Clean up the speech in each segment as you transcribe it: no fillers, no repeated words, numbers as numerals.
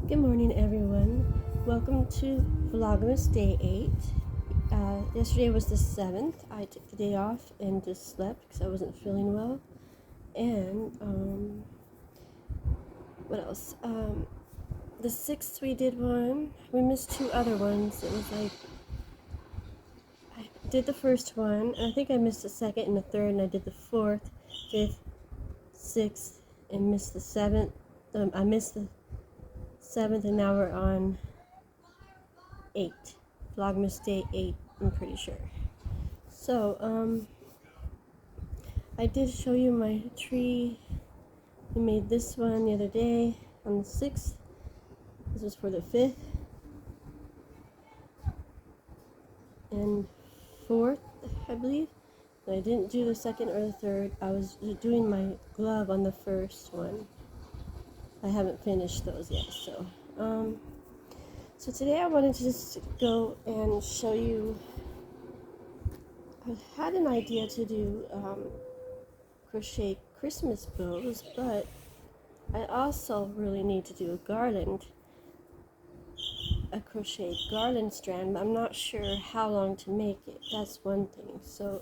Good morning, everyone. Welcome to Vlogmas Day 8. Yesterday was the 7th. I took the day off and just slept because I wasn't feeling well. And, what else? The 6th we did one. We missed two other ones. It was like, I did the first one, and I think I missed the second and the third, and I did the 4th, 5th, 6th, and missed the 7th. I missed the 7th, and now we're on 8. Vlogmas Day 8, I'm pretty sure. So, I did show you my tree. We made this one the other day on the 6th. This was for the 5th and 4th, I believe. And I didn't do the 2nd or the 3rd. I was doing my glove on the first one. I haven't finished those yet, so so today I wanted to just go and show you. I had an idea to do crochet Christmas bows, but I also really need to do a garland, a crochet garland strand, but I'm not sure how long to make it. That's one thing. So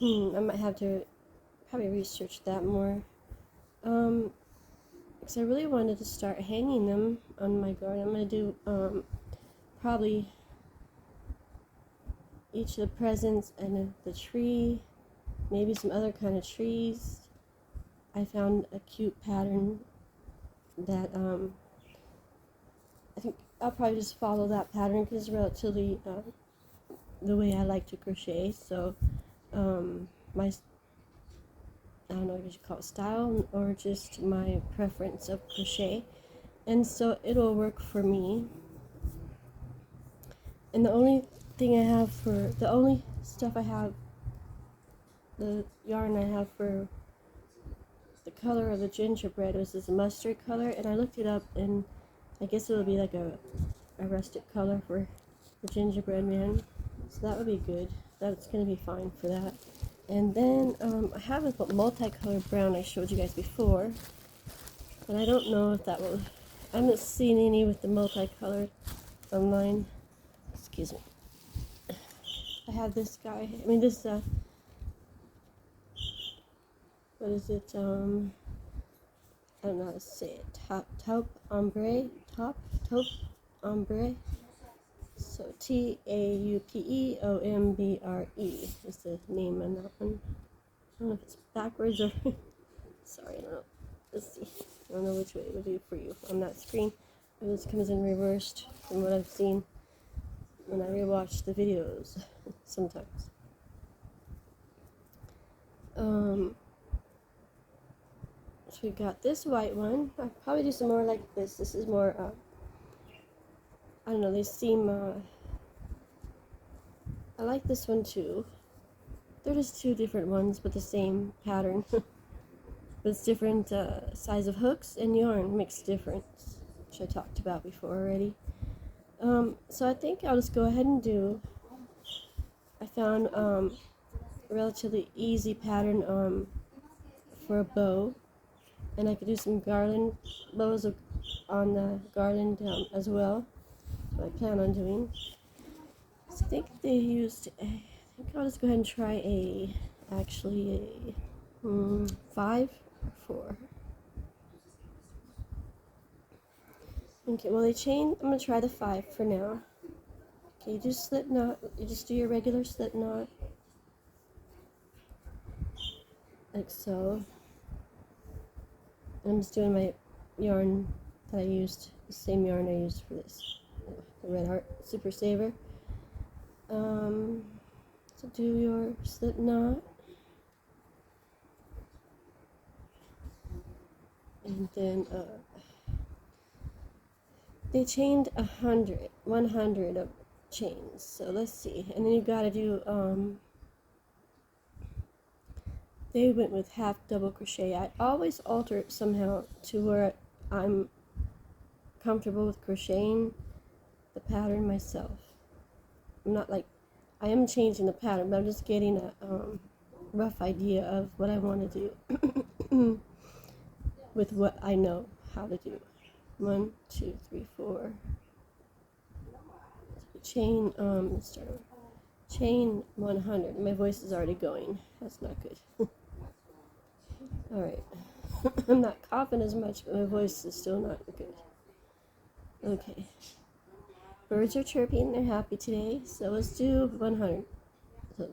I might have to probably research that more. Because I really wanted to start hanging them on my garden. I'm going to do probably each of the presents and the tree, maybe some other kind of trees. I found a cute pattern that I think I'll probably just follow that pattern because it's relatively the way I like to crochet. So my, I don't know if you should call it style or just my preference of crochet, and so it'll work for me. And the only stuff I have, the yarn I have for the color of the gingerbread was this mustard color, and I looked it up, and I guess it'll be like a rustic color for the gingerbread man, so that would be good. That's gonna be fine for that. And then I have a multicolored brown I showed you guys before, but I don't know if that will. I haven't seen any with the multicolored online. Excuse me. I have this guy. I mean this. What is it? I don't know how to say it. Taupe ombre. So TAUPEOMBRE is the name on that one. I don't know if it's backwards or sorry, I don't know. Let's see. I don't know which way it would do for you on that screen. This comes in reversed from what I've seen when I rewatch the videos sometimes. So we got this white one. I'll probably do some more like this. This is more I don't know, they seem I like this one too. They're just two different ones but the same pattern. But it's different size of hooks and yarn makes difference, which I talked about before already. So I think I'll just go ahead and do. I found a relatively easy pattern for a bow, and I could do some garland bows on the garland as well. That's what I plan on doing. So I think they used. I think I'll just go ahead and try a 5 or 4. Okay, well they chain. I'm gonna try the 5 for now. Okay, you just slip knot. You just do your regular slip knot, like so. And I'm just doing my yarn that I used, the same yarn I used for this, the Red Heart Super Saver. So do your slip knot, and then they chained 100 of chains. So let's see, and then you gotta do. They went with half double crochet. I always alter it somehow to where I'm comfortable with crocheting the pattern myself. I'm not like, I am changing the pattern, but I'm just getting a rough idea of what I want to do. with what I know how to do. 1, 2, 3, 4. Chain, start over. Chain 100. My voice is already going. That's not good. Alright. I'm not coughing as much, but my voice is still not good. Okay. Birds are chirping. They're happy today. So let's do 100. So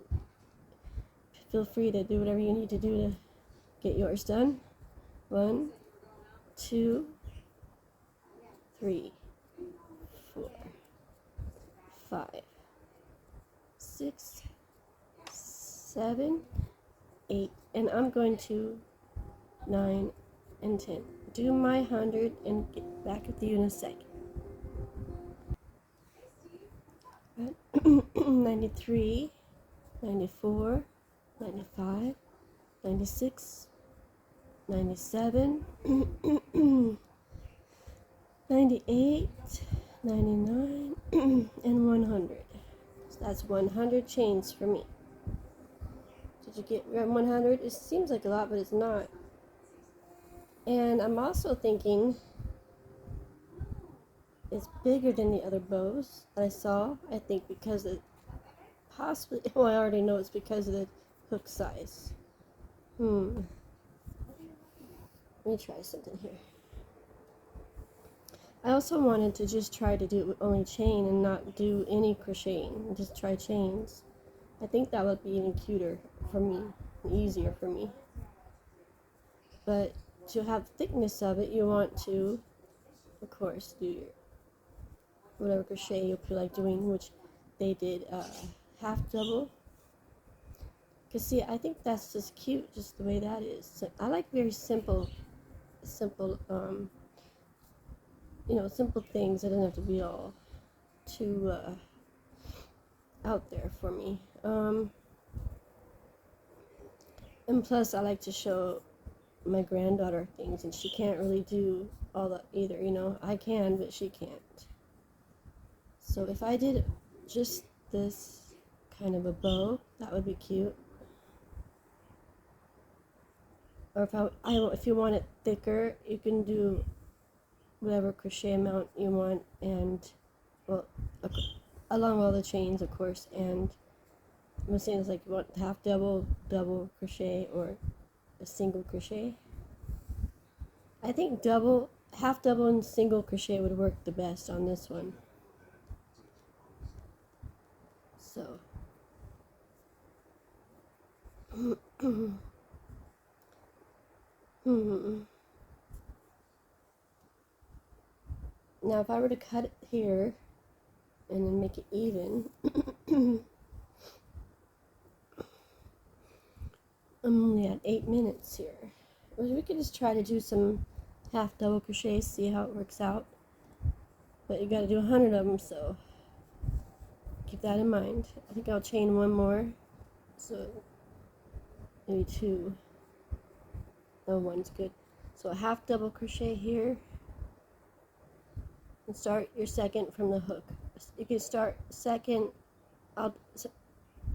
feel free to do whatever you need to do to get yours done. 1, 2, 3, 4, 5, 6, 7, 8, and I'm going to 9 and 10. Do my 100 and get back with you in a second. 93, 94, 95, 96, 97, 98, 99, and 100. So that's 100 chains for me. Did you get 100? It seems like a lot, but it's not. And I'm also thinking it's bigger than the other bows that I saw. I think because it possibly, well, I already know it's because of the hook size. Let me try something here. I also wanted to just try to do it with only chain and not do any crocheting. Just try chains. I think that would be even cuter for me, easier for me. But to have thickness of it, you want to, of course, do your whatever crochet you feel like doing, which they did half double. Cause see, I think that's just cute, just the way that is. So I like very simple, simple things. It doesn't have to be all too out there for me. And plus, I like to show my granddaughter things, and she can't really do all that either. I can, but she can't. So if I did just this kind of a bow, that would be cute. Or if you want it thicker, you can do whatever crochet amount you want, and well, along all the chains, of course. And I'm saying it's like you want half double, double crochet, or a single crochet. I think half double and single crochet would work the best on this one. So now if I were to cut it here and then make it even, I'm only at 8 minutes here. We could just try to do some half double crochet, see how it works out. But you got to do 100 of them, so keep that in mind. I think I'll chain one more, so maybe 2. No, 1's good. So a half double crochet here, and start your second from the hook. You can start second. I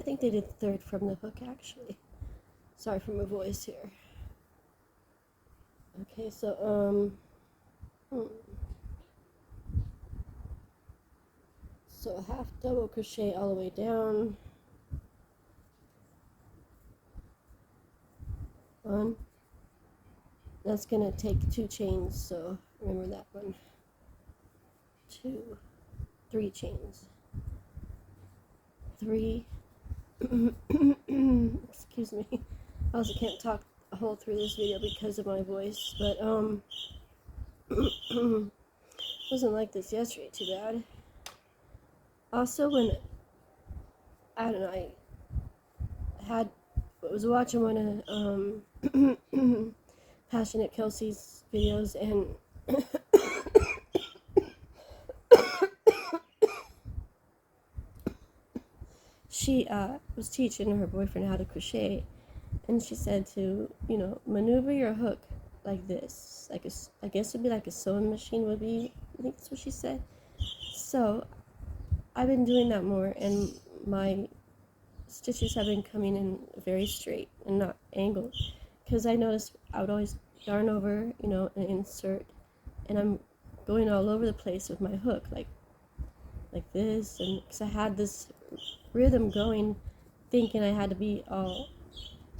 think they did third from the hook, actually. Sorry for my voice here. Okay, so so a half double crochet all the way down. 1. That's gonna take 2 chains, so remember that one. 2, 3 chains. 3. Excuse me. I also can't talk a whole through this video because of my voice, but wasn't like this yesterday, too bad. Also, when I was watching one of Passionate Kelsey's videos, and she was teaching her boyfriend how to crochet, and she said to, maneuver your hook like this, I guess it'd be like a sewing machine would be. I think that's what she said. So I've been doing that more, and my stitches have been coming in very straight and not angled, because I noticed I would always yarn over, you know, and insert, and I'm going all over the place with my hook, like this, and because I had this rhythm going, thinking I had to be all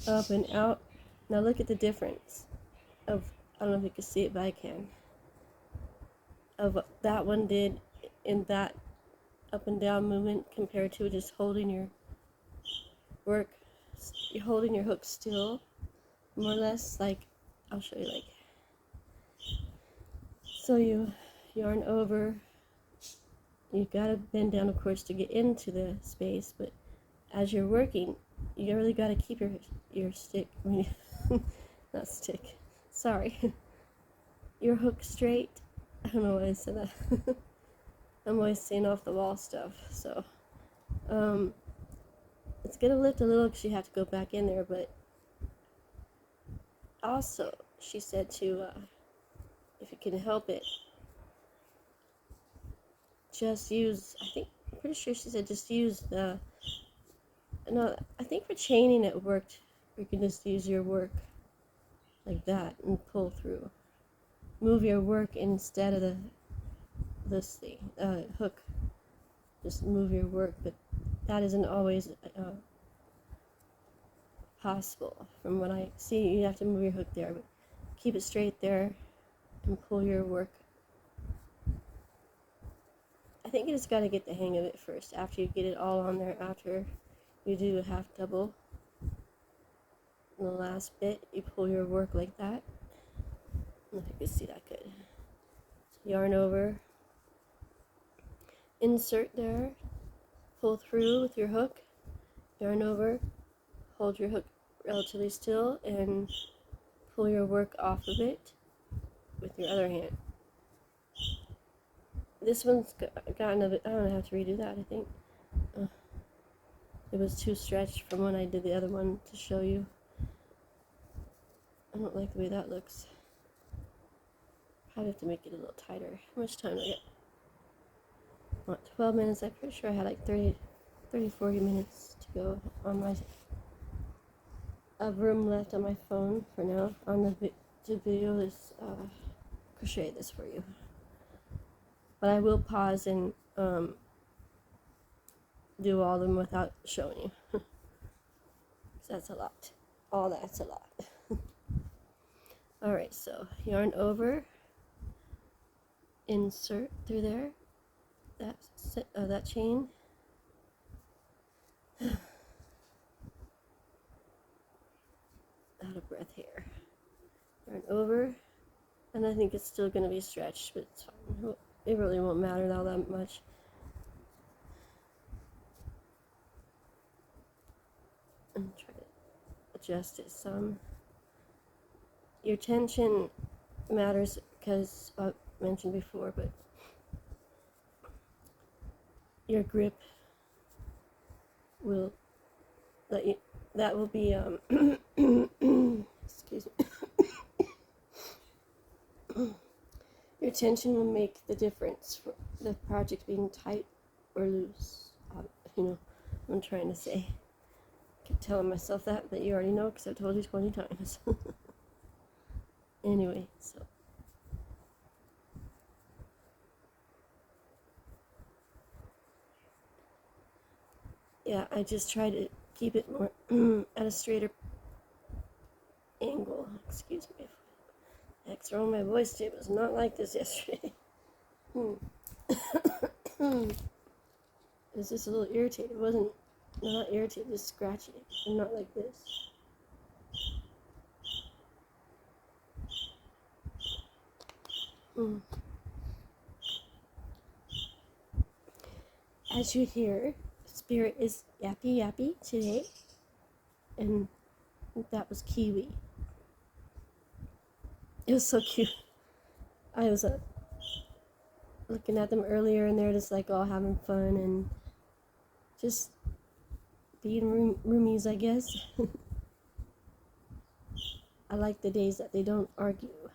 up and out. Now look at the difference of, I don't know if you can see it, but I can, of what that one did in that up and down movement compared to just holding your work, you're holding your hook still, more or less. Like, I'll show you, like, so you yarn over, you gotta bend down, of course, to get into the space, but as you're working, you really gotta keep your stick, I mean, not stick, sorry, your hook straight. I don't know why I said that. I'm always saying off the wall stuff, so it's gonna lift a little because you have to go back in there, but also she said to, if you can help it, just use, I'm pretty sure she said just use the, no, I think for chaining it worked, you can just use your work like that and pull through. Move your work instead of this thing, hook. Just move your work, but that isn't always possible. From what I see, you have to move your hook there, but keep it straight there and pull your work. I think you just got to get the hang of it first. After you get it all on there, after you do a half double, in the last bit, you pull your work like that. I don't know if you can see that good. So yarn over, insert there, pull through with your hook, yarn over, hold your hook relatively still, and pull your work off of it with your other hand. This one's gotten a bit, I'm going to have to redo that, I think. It was too stretched from when I did the other one to show you. I don't like the way that looks. Probably have to make it a little tighter. How much time do I get? What, 12 minutes? I'm pretty sure I had like 30, 40 minutes to go on my room left on my phone for now. On the video this, crochet this for you. But I will pause and do all of them without showing you. So that's a lot. All that's a lot. Alright, so yarn over, insert through there, that chain. Out of breath here. Yarn over, and I think it's still going to be stretched, but it's fine. It really won't matter all that much. And try to adjust it some. Your tension matters because I mentioned before, but your grip will let you. That will be excuse me. Your tension will make the difference for the project being tight or loose. You know what I'm trying to say. I keep telling myself that, but you already know because I've told you 20 times. Anyway, so. Yeah, I just try to keep it more at a straighter angle. Excuse me. Heck's wrong, my voice tape was not like this yesterday. It was just a little irritated. It wasn't, not irritated, just scratchy. And not like this. As you hear, Spirit is yappy yappy today. And that was Kiwi. It was so cute. I was looking at them earlier, and they're just like all having fun and just being roomies, I guess. I like the days that they don't argue.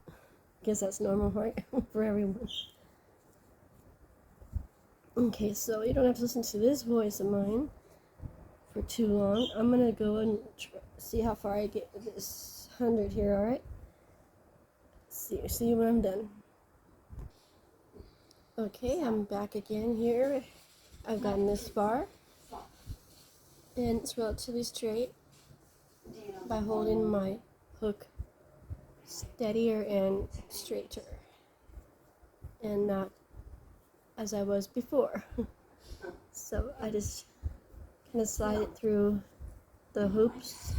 I guess that's normal, right? For everyone. Okay, so you don't have to listen to this voice of mine for too long. I'm gonna go and see how far I get with this 100 here, alright? See when I'm done. Okay, I'm back again here. I've gotten this far, and it's relatively straight by holding my hook steadier and straighter, and not as I was before. So I just kind of slide it through the hoops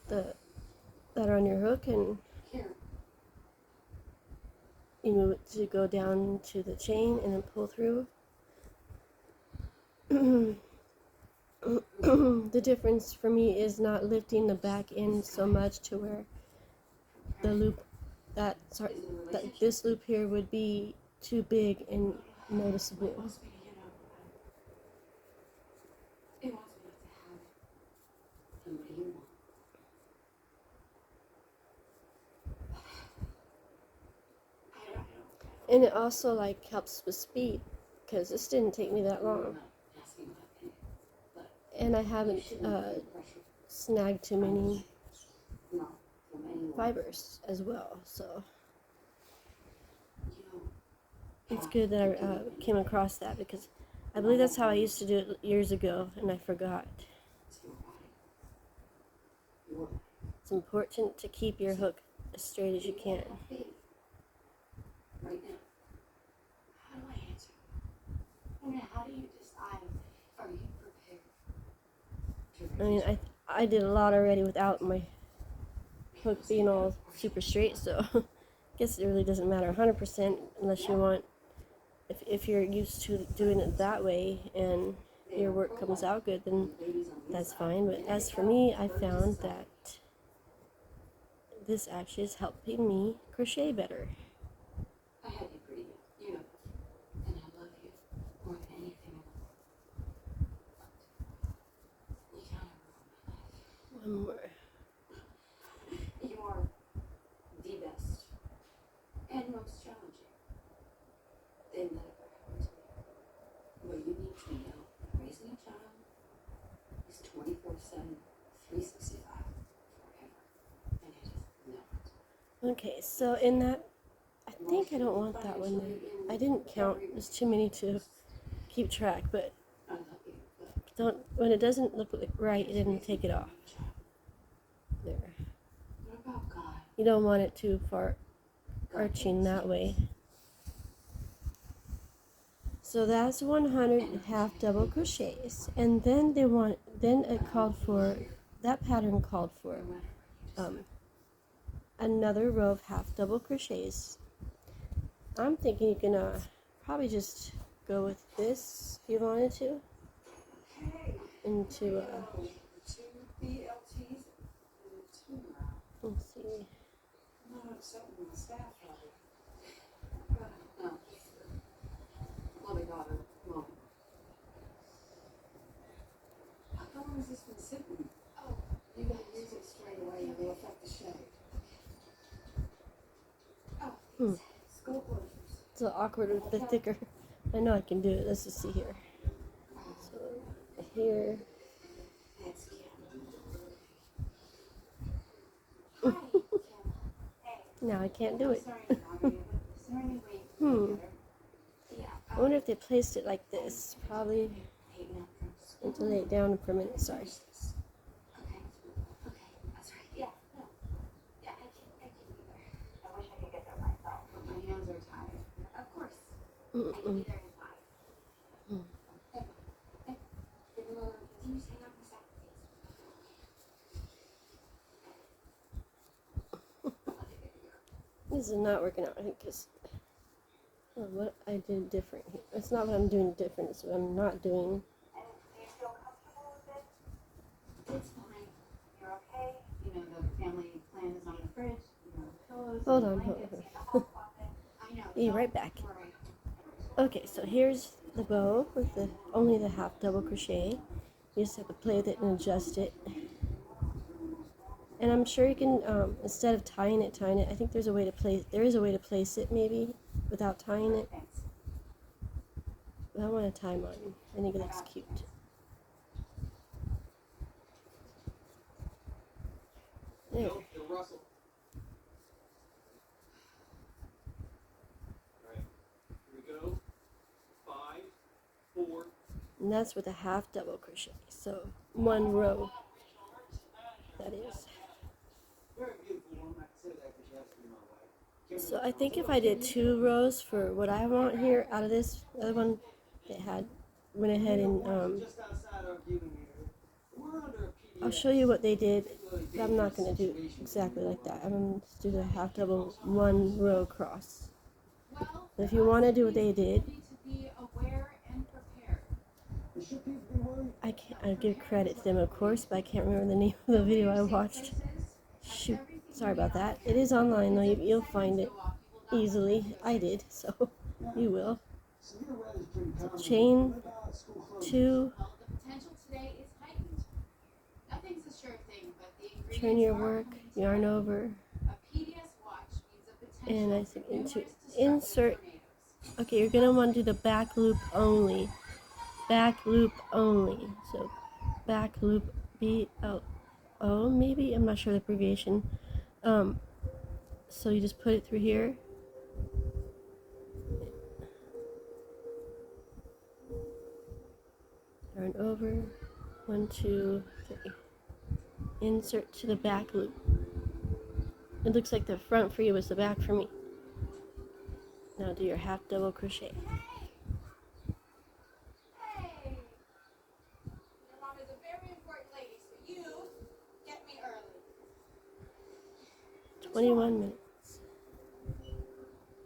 that are on your hook, and you move it to go down to the chain and then pull through. The difference for me is not lifting the back end so much to where the loop that this loop here would be too big and noticeable. And it also like helps with speed, because this didn't take me that long, and I haven't snagged too many fibers as well, so it's good that I came across that, because I believe that's how I used to do it years ago and I forgot. It's important to keep your hook as straight as you can. How do you decide? Are you prepared? I mean, I did a lot already without my hook being all super straight, so I guess it really doesn't matter 100% unless you want, if you're used to doing it that way and your work comes out good, then that's fine. But as for me, I found that this actually is helping me crochet better. I have you pretty good, you know, and I love you more than anything in the world. You can't ever ruin my life. One more. You are the best and most challenging thing that ever happened to me. What you need to know, raising a child is 24/7, 365, forever, and it is not. Okay, so in that, I think I don't want that one there. I didn't count. There's too many to keep track, but I love you, but don't, when it doesn't look right, then take it off. There. what about God? You don't want it too far arching that way. So that's 100 half double crochets, and then that pattern called for another row of half double crochets. I'm thinking you can probably just go with this if you wanted to, into let's see. Mommy got her. Mom. How long has this been sitting? Oh, you gotta use it straight away and it'll affect the shade. Oh, scope orders. It's a little awkward with the thicker. I know I can do it. Let's just see here. So here. That's cute. Now I can't do it. Sorry to bother you, but is there any way you can get her? Yeah. I wonder if they placed it like this. Probably. And to lay it down for a minute. Sorry. Okay. Okay. That's right. Yeah. No. Yeah, I can't either. I wish I could get there myself. But my hands are tired. Of course. I can be there in 5. Hey. Can you just hang out for a second, please? This is not working out, I think, because what I did different here. It's not what I'm doing different, it's what I'm not doing. And do you feel comfortable with it? It's fine. You're okay. You know, the family plan is on the fridge. You know, the pillows. Hold the on, blankets, hold on. you know, hot closet. I know. Be right back. Don't worry. Okay, so here's the bow with only the half double crochet. You just have to play with it and adjust it. And I'm sure you can, instead of tying it, I think there is a way to place it maybe without tying it. But I want to tie mine. I think it looks cute. There. And that's with a half double crochet. So 1 row, that is. So I think if I did 2 rows for what I want here out of this other one, it had went ahead and I'll show you what they did. But I'm not going to do exactly like that. I'm going to do the half double 1 row cross. But if you want to do what they did, I give credit to them, of course, but I can't remember the name of the video I watched. Shoot, sorry about that. It is online though. You'll find it easily. I did, so you will. So chain 2. Turn your work, yarn over, and I think into insert. Okay, you're gonna want to do the back loop only. Back loop only. So back loop BLO maybe, I'm not sure the abbreviation. So you just put it through here. Yarn over. 1, 2, 3. Insert to the back loop. It looks like the front for you was the back for me. Now do your half double crochet. Hey! Your mom is a very important lady, so you get me early. 21 minutes.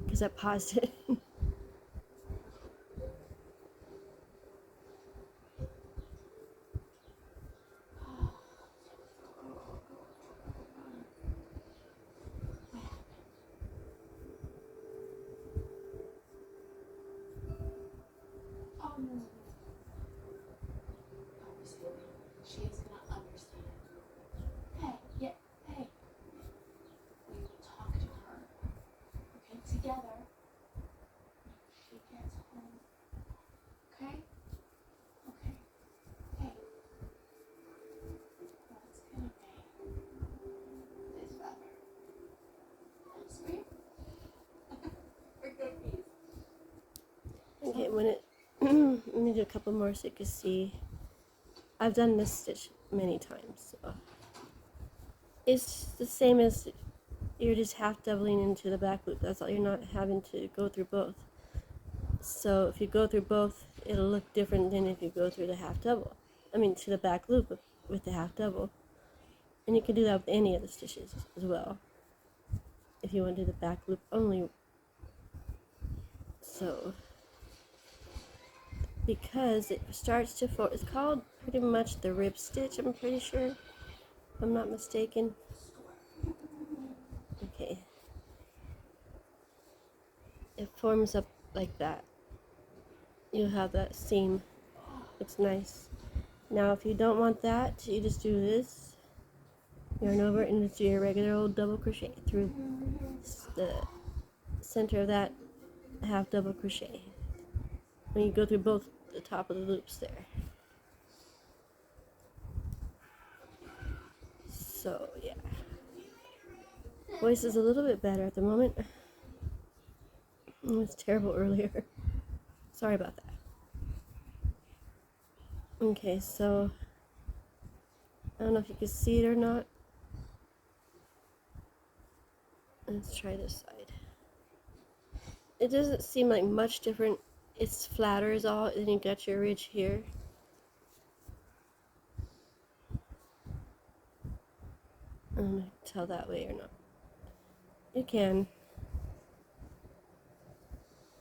Because I paused it. She is gonna understand. Hey, yeah, hey. We will talk to her. Okay, together. She gets home. Okay? Okay. Hey. What's gonna make this better? Ice cream? Or cookies? Okay, when it let me do a couple more so you can see. I've done this stitch many times, so it's the same as you're just half doubling into the back loop. That's all. You're not having to go through both. So if you go through both, it'll look different than if you go through the half double. I mean, to the back loop with the half double. And you can do that with any of the stitches as well, if you want to do the back loop only. So because it starts to fold, it's called pretty much the rib stitch, I'm pretty sure, if I'm not mistaken. Okay, it forms up like that. You have that seam. It's nice. Now if you don't want that, you just do this, yarn over, and just do your regular old double crochet through the center of that half double crochet. When you go through both the top of the loops there. So yeah, voice is a little bit better at the moment. It was terrible earlier. Sorry about that. Okay, so I don't know if you can see it or not. Let's try this side. It doesn't seem like much different. It's flatter is all, and you got your ridge here. I don't know if you can tell that way or not. You can.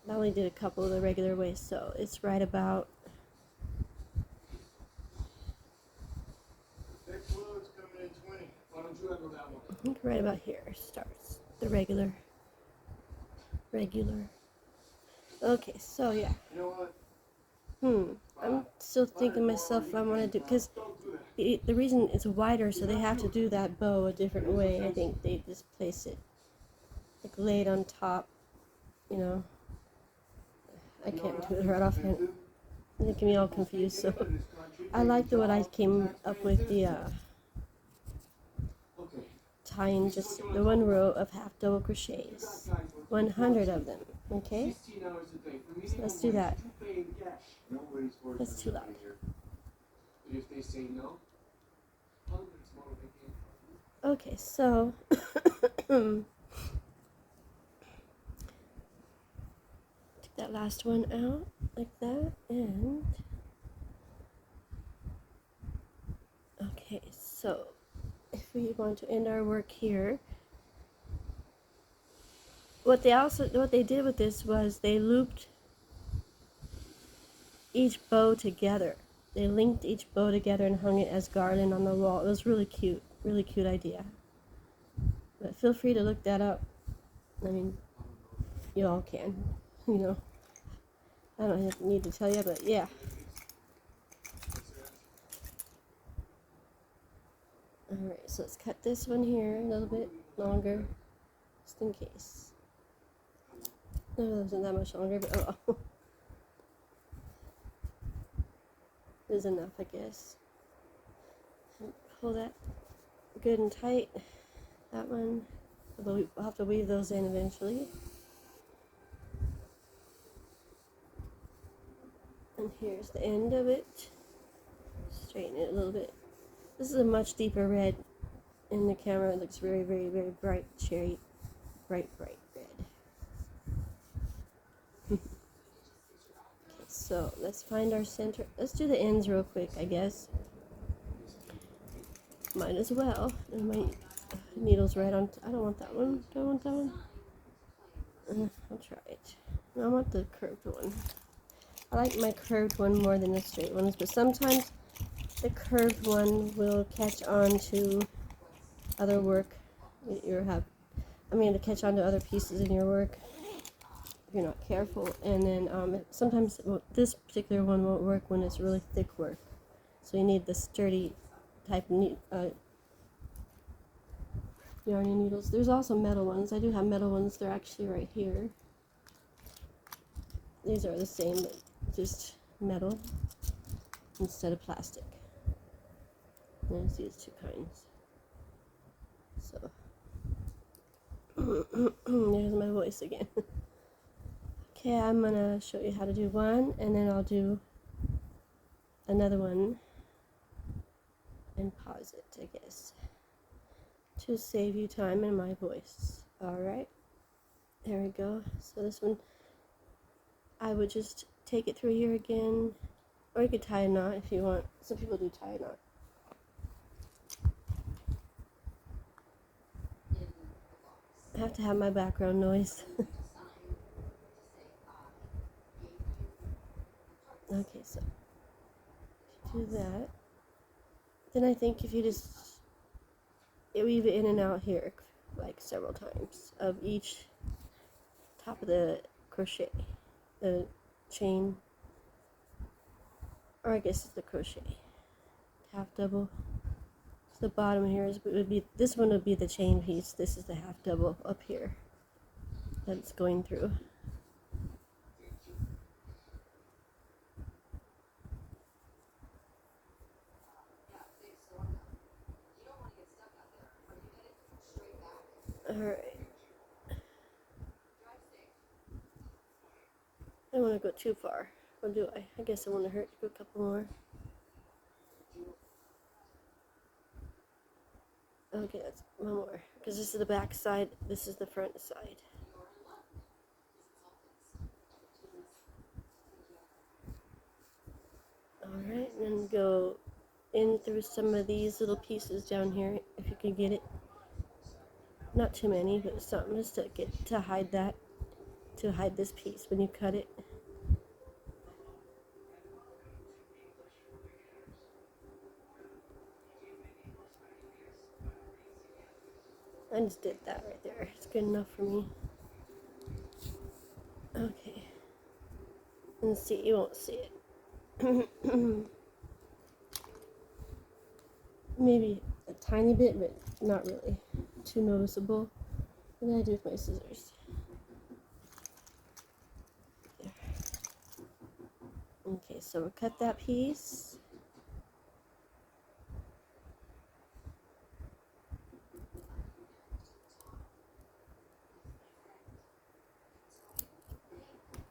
I only did a couple of the regular ways, so it's right about. I think right about here starts the regular. Okay, so yeah. I'm still thinking myself if I want to do, because the reason it's wider, so they have to do that bow a different way. I think they just place it like laid on top, you know. I can't do it right offhand. It can be all confused, so I like the what I came up with, the tying just the 1 row of half double crochets, 100 of them. Okay, so let's do that. That's too loud. If they say no, okay, so take that last one out like that, and okay, so if we want to end our work here, what they did with this was they looped each bow together. They linked each bow together and hung it as garland on the wall. It was really cute idea. But feel free to look that up. I mean, you all can, you know. I don't need to tell you, but yeah. Alright, so let's cut this one here a little bit longer, just in case. No, it wasn't that much longer, but oh well. Is enough, I guess. Pull that good and tight. That one, although we'll have to weave those in eventually. And here's the end of it. Straighten it a little bit. This is a much deeper red. In the camera, it looks very, very, very bright, cherry, bright red. Okay, so let's find our center. Let's do the ends real quick, I guess. Might as well. And my needle's right on. I don't want that one. Do I want that one? I'll try it. I want the curved one. I like my curved one more than the straight ones, but sometimes the curved one will catch on to other work to catch on to other pieces in your work if you're not careful. And then sometimes this particular one won't work when it's really thick work. So you need the sturdy type yarny needles. There's also metal ones. I do have metal ones. They're actually right here. These are the same, but just metal instead of plastic. There's these two kinds. So there's my voice again. Okay, I'm gonna show you how to do one, and then I'll do another one and pause it, I guess, to save you time and my voice. Alright, there we go. So this one, I would just take it through here again, or you could tie a knot if you want. Some people do tie a knot. I have to have my background noise. Okay, so do that. Then I think if you just weave it in and out here like several times of each top of the crochet, the chain, or I guess it's the crochet, half double. So the bottom here would be this one would be the chain piece. This is the half double up here that it's going through. Alright. I don't want to go too far. Or do I? I guess I want to hurt to go a couple more. Okay, that's one more. Because this is the back side, this is the front side. Alright, and then go in through some of these little pieces down here, if you can get it. Not too many, but something just to hide that, to hide this piece when you cut it. I just did that right there. It's good enough for me. Okay. And see, you won't see it. Maybe a tiny bit, but not really too noticeable. What did I do with my scissors? There. Okay, so we'll cut that piece.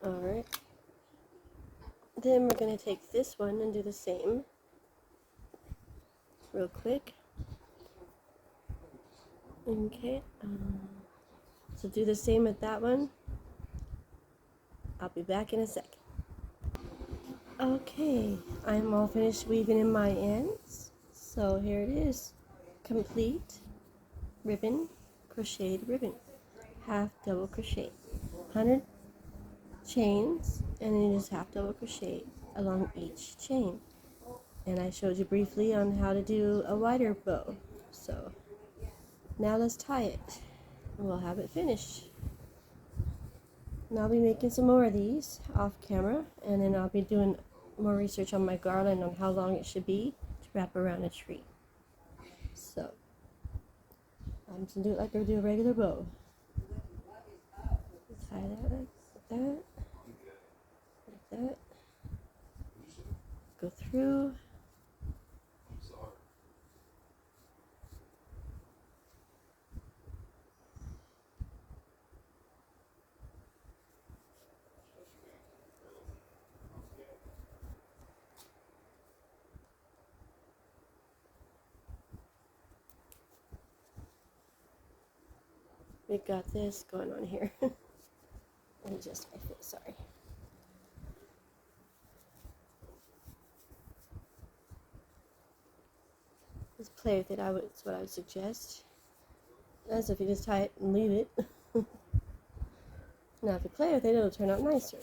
Alright. Then we're going to take this one and do the same real quick. Okay, so do the same with that one. I'll be back in a second. Okay, I'm all finished weaving in my ends. So here it is, complete ribbon, crocheted ribbon, half double crochet, 100 chains, and then you just half double crochet along each chain. And I showed you briefly on how to do a wider bow. So now let's tie it, and we'll have it finished. And I'll be making some more of these off camera, and then I'll be doing more research on my garland on how long it should be to wrap around a tree. So I'm just gonna do it like I would do a regular bow. Tie that like that, like that. Go through. We got this going on here. Adjust my foot, sorry. Just play with it, that's what I would suggest. As if you just tie it and leave it. Now if you play with it, it'll turn out nicer.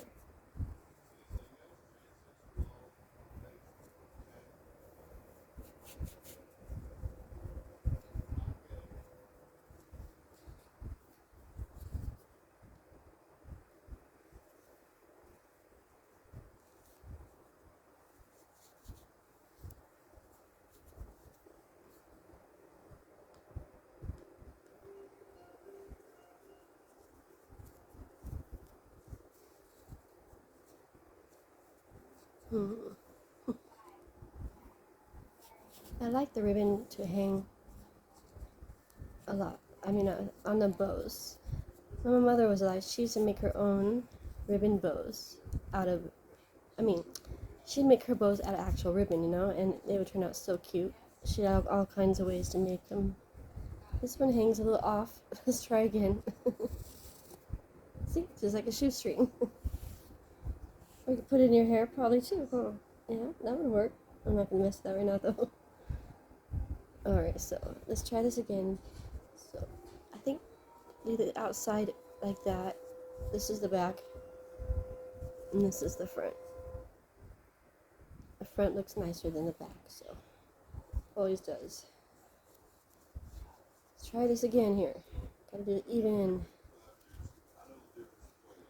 I like the ribbon to hang a lot. I mean, on the bows. When my mother was alive, she used to make her own ribbon bows out of, she'd make her bows out of actual ribbon, you know, and they would turn out so cute. She'd have all kinds of ways to make them. This one hangs a little off. Let's try again. See, just like a shoestring. Or you could put it in your hair probably too, huh? Yeah, that would work. I'm not gonna mess with that right now though. Alright, so let's try this again. So I think do the outside like that. This is the back, and this is the front. The front looks nicer than the back, so always does. Let's try this again here. Gotta do it even.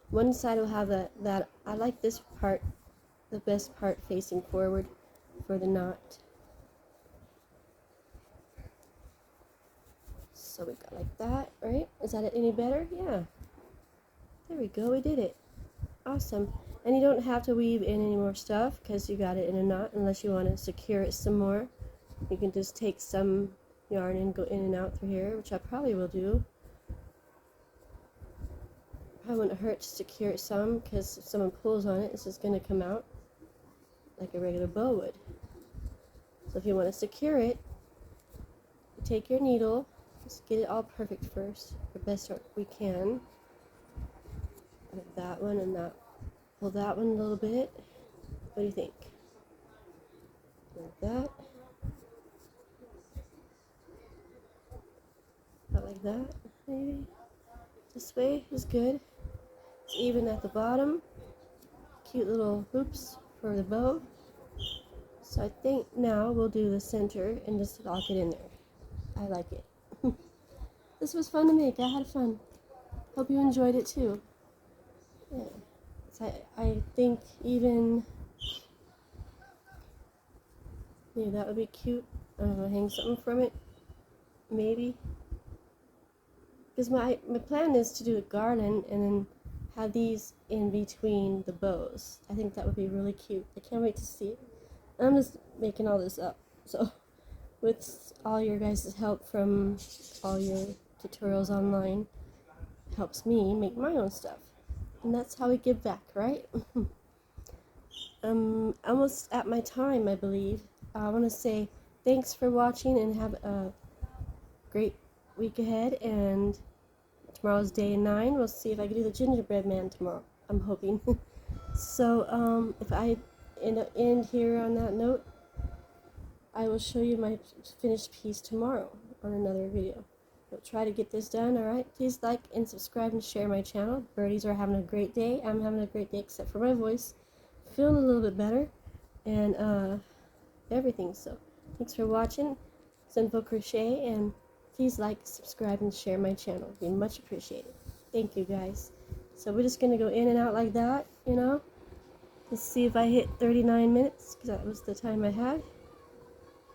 One side will have that I like this part, the best part facing forward for the knot. So we got like that, right? Is that any better? Yeah. There we go, we did it. Awesome. And you don't have to weave in any more stuff because you got it in a knot unless you want to secure it some more. You can just take some yarn and go in and out through here, which I probably will do. Probably wouldn't hurt to secure it some because if someone pulls on it, it's just going to come out like a regular bow would. So if you want to secure it, you take your needle, just get it all perfect first, the best we can. Like that one and that. Pull that one a little bit. What do you think? Like that. About like that, maybe. This way is good. It's even at the bottom. Cute little hoops for the bow. So I think now we'll do the center and just lock it in there. I like it. This was fun to make. I had fun. Hope you enjoyed it too. Yeah. So I think even maybe that would be cute. I don't know, hang something from it. Maybe. Because my plan is to do a garland and then have these in between the bows. I think that would be really cute. I can't wait to see it. I'm just making all this up. So with all your guys' help from all your tutorials online, helps me make my own stuff. And that's how we give back, right? almost at my time, I believe. I want to say thanks for watching and have a great week ahead. And tomorrow's day 9. We'll see if I can do the gingerbread man tomorrow. I'm hoping. So if I end here on that note, I will show you my finished piece tomorrow on another video. I'll try to get this done, alright? Please like and subscribe and share my channel. Birdies are having a great day. I'm having a great day except for my voice. Feeling a little bit better. And everything. So thanks for watching. Simple Crochet, and please like, subscribe, and share my channel. It'd be much appreciated. Thank you guys. So we're just going to go in and out like that, you know. Let's see if I hit 39 minutes, because that was the time I had.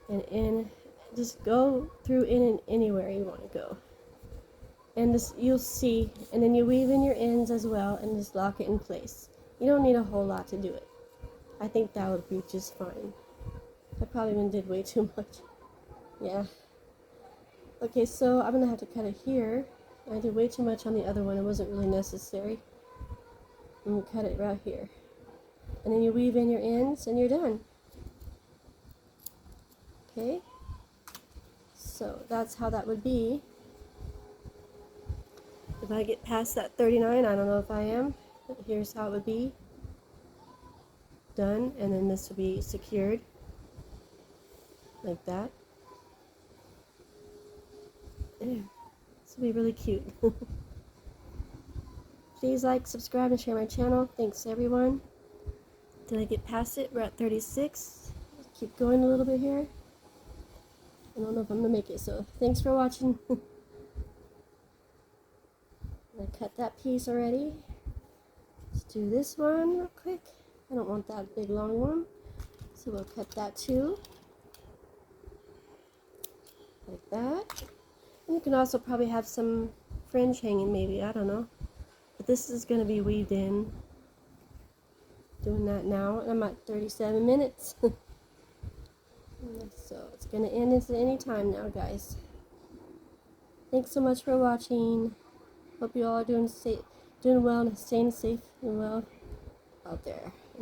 And in, just go through in and anywhere you want to go. And this, you'll see, and then you weave in your ends as well, and just lock it in place. You don't need a whole lot to do it. I think that would be just fine. I probably even did way too much. Yeah. Okay, so I'm going to have to cut it here. I did way too much on the other one. It wasn't really necessary. I'm going to cut it right here. And then you weave in your ends and you're done. Okay? So that's how that would be. If I get past that 39, I don't know if I am, but here's how it would be. Done, and then this will be secured. Like that. There. This will be really cute. Please like, subscribe, and share my channel. Thanks everyone. Did I get past it? We're at 36. Keep going a little bit here. I don't know if I'm going to make it, so thanks for watching. I cut that piece already. Let's do this one real quick. I don't want that big long one. So we'll cut that too. Like that. And you can also probably have some fringe hanging maybe, I don't know. But this is going to be weaved in. Doing that now. I'm at 37 minutes. So it's going to end at any time now, guys. Thanks so much for watching. Hope you all are doing well and staying safe and well out there.